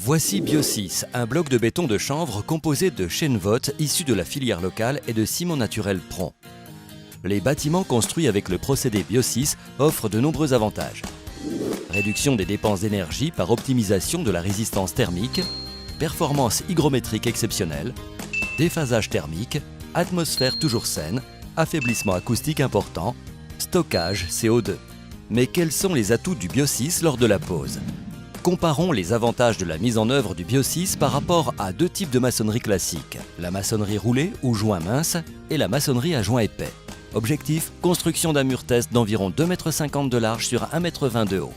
Voici Bio6, un bloc de béton de chanvre composé de chêne vote issu de la filière locale et de ciment naturel Pron. Les bâtiments construits avec le procédé Bio6 offrent de nombreux avantages. Réduction des dépenses d'énergie par optimisation de la résistance thermique, performance hygrométrique exceptionnelle, déphasage thermique, atmosphère toujours saine, affaiblissement acoustique important, stockage CO2. Mais quels sont les atouts du Bio6 lors de la pose? Comparons les avantages de la mise en œuvre du Bio6 par rapport à deux types de maçonnerie classiques, la maçonnerie roulée ou joint mince et la maçonnerie à joint épais. Objectif, construction d'un mur test d'environ 2,50 m de large sur 1,20 m de haut.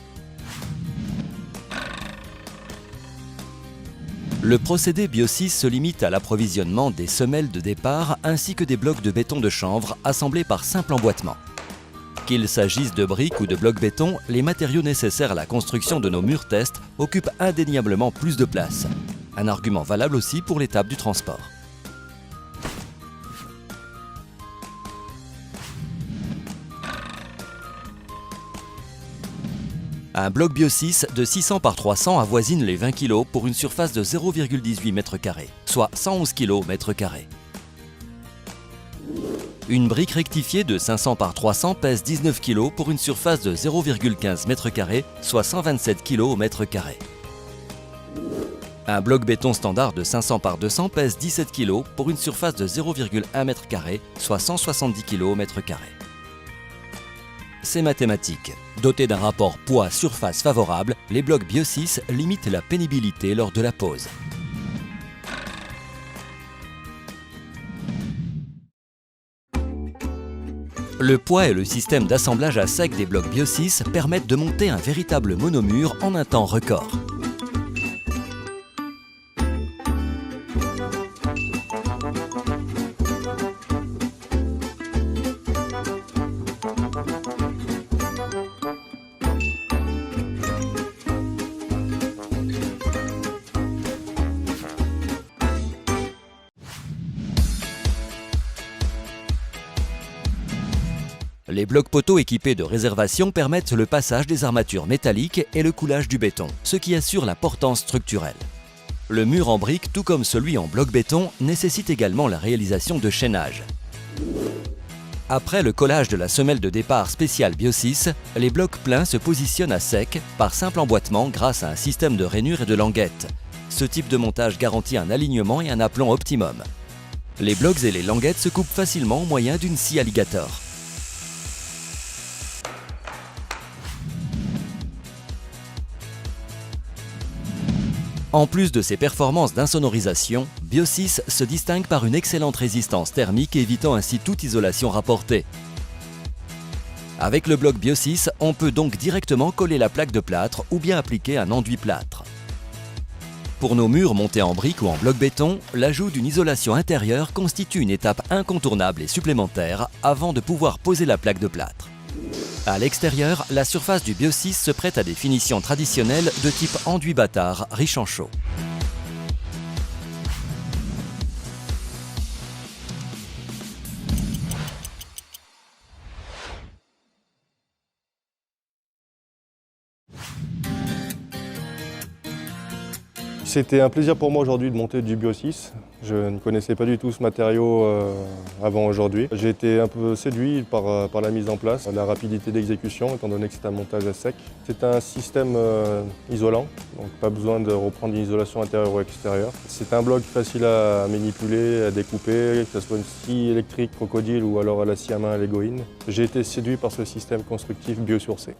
Le procédé Bio6 se limite à l'approvisionnement des semelles de départ ainsi que des blocs de béton de chanvre assemblés par simple emboîtement. Qu'il s'agisse de briques ou de blocs béton, les matériaux nécessaires à la construction de nos murs test occupent indéniablement plus de place. Un argument valable aussi pour l'étape du transport. Un bloc Bio6 de 600 par 300 avoisine les 20 kg pour une surface de 0,18 m², soit 111 kg m². Une brique rectifiée de 500 par 300 pèse 19 kg pour une surface de 0,15 m², soit 127 kg au m². Un bloc béton standard de 500 par 200 pèse 17 kg pour une surface de 0,1 m², soit 170 kg au m². C'est mathématique. Dotés d'un rapport poids-surface favorable, les blocs Bio6 limitent la pénibilité lors de la pose. Le poids et le système d'assemblage à sec des blocs Bio6 permettent de monter un véritable monomur en un temps record. Les blocs poteaux équipés de réservation permettent le passage des armatures métalliques et le coulage du béton, ce qui assure la portance structurelle. Le mur en brique, tout comme celui en bloc béton, nécessite également la réalisation de chaînage. Après le collage de la semelle de départ spéciale Bio6, les blocs pleins se positionnent à sec par simple emboîtement grâce à un système de rainures et de languettes. Ce type de montage garantit un alignement et un aplomb optimum. Les blocs et les languettes se coupent facilement au moyen d'une scie alligator. En plus de ses performances d'insonorisation, Bio6 se distingue par une excellente résistance thermique évitant ainsi toute isolation rapportée. Avec le bloc Bio6, on peut donc directement coller la plaque de plâtre ou bien appliquer un enduit plâtre. Pour nos murs montés en briques ou en bloc béton, l'ajout d'une isolation intérieure constitue une étape incontournable et supplémentaire avant de pouvoir poser la plaque de plâtre. À l'extérieur, la surface du Bio6 se prête à des finitions traditionnelles de type enduit bâtard riche en chaux. C'était un plaisir pour moi aujourd'hui de monter du Bio6. Je ne connaissais pas du tout ce matériau avant aujourd'hui. J'ai été un peu séduit par la mise en place, la rapidité d'exécution étant donné que c'est un montage à sec. C'est un système isolant, donc pas besoin de reprendre une isolation intérieure ou extérieure. C'est un bloc facile à manipuler, à découper, que ce soit une scie électrique crocodile ou alors à la scie à main à l'égoïne. J'ai été séduit par ce système constructif biosourcé.